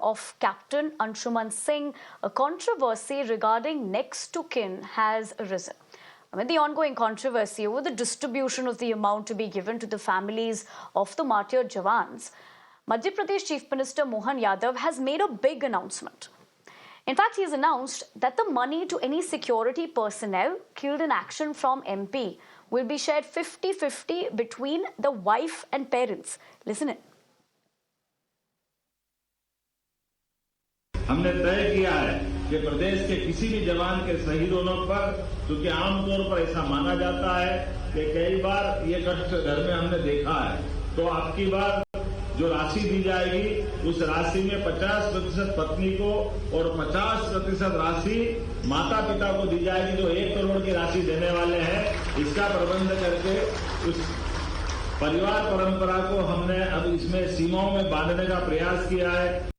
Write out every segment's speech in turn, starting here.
of Captain Anshuman Singh, a controversy regarding next to kin has arisen. Amid the ongoing controversy over the distribution of the amount to be given to the families of the martyred Jawans, Madhya Pradesh Chief Minister Mohan Yadav has made a big announcement. In fact, he has announced that the money to any security personnel killed in action from MP will be shared 50-50 between the wife and parents. Listen in. हमने तय किया है कि प्रदेश के किसी भी जवान के शहीद होने पर, क्योंकि आमतौर पर ऐसा माना जाता है कि कई बार ये कष्ट घर में हमने देखा है, तो आपकी बार जो राशि दी जाएगी उस राशि में 50% पत्नी को और 50% राशि माता पिता को दी जाएगी, जो 1 करोड़ की राशि देने वाले हैं। इसका प्रबंध करके उस परिवार परंपरा को हमने अब इसमें सीमाओं में बांधने का प्रयास किया है।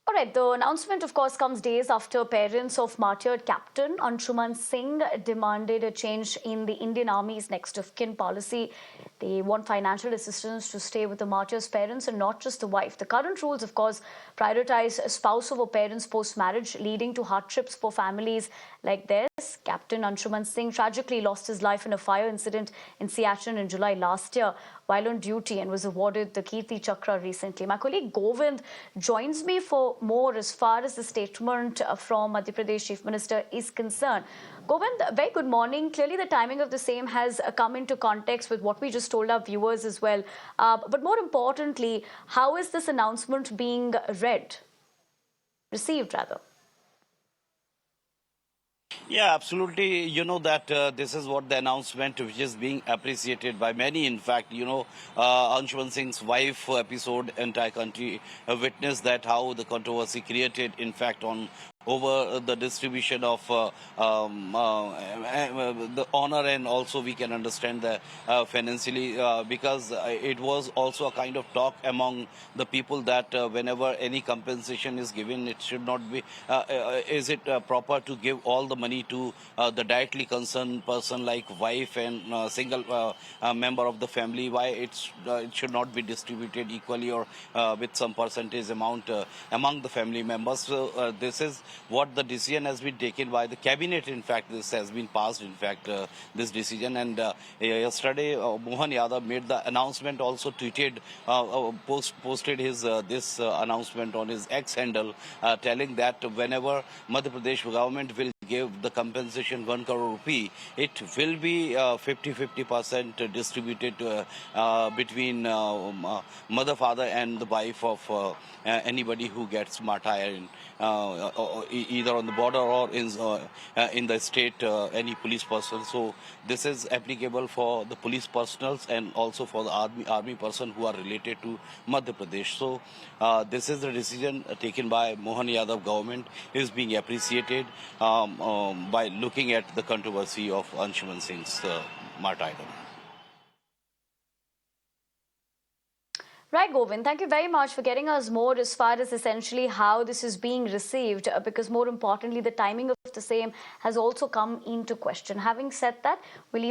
All right, the announcement, of course, comes days after parents of martyred Captain Anshuman Singh demanded a change in the Indian Army's next of kin policy. They want financial assistance to stay with the martyr's parents and not just the wife. The current rules, of course, prioritize a spouse over parents post-marriage, leading to hardships for families like theirs. Captain Anshuman Singh tragically lost his life in a fire incident in Siachen in July last year while on duty and was awarded the Kirti Chakra recently. My colleague Govind joins me for more as far as the statement from Madhya Pradesh Chief Minister is concerned. Govind, very good morning. Clearly the timing of the same has come into context with what we just told our viewers as well. But more importantly, how is this announcement being received rather? Yeah, absolutely. You know that this is what the announcement which is being appreciated by many. In fact, Anshuman Singh's wife episode, entire country witnessed that how the controversy created, in fact, on over the distribution of the honor, and also we can understand the financially because it was also a kind of talk among the people that whenever any compensation is given, it should not be is it proper to give all the money to the directly concerned person like wife and single member of the family, why it should not be distributed equally or with some percentage amount among the family members. So this is what the decision has been taken by the cabinet. In fact, this has been passed, in fact, this decision. And yesterday, Mohan Yadav made the announcement, also tweeted, posted his this announcement on his X handle, telling that whenever Madhya Pradesh government will give the compensation 1 crore rupee, it will be 50-50% distributed between mother, father and the wife of anybody who gets martyred either on the border or in the state, any police person. So this is applicable for the police personnel and also for the army person who are related to Madhya Pradesh. So this is the decision taken by Mohan Yadav government, is being appreciated by looking at the controversy of Anshuman Singh's martyrdom. Right, Govind, thank you very much for getting us more as far as essentially how this is being received, because more importantly, the timing of the same has also come into question. Having said that, we'll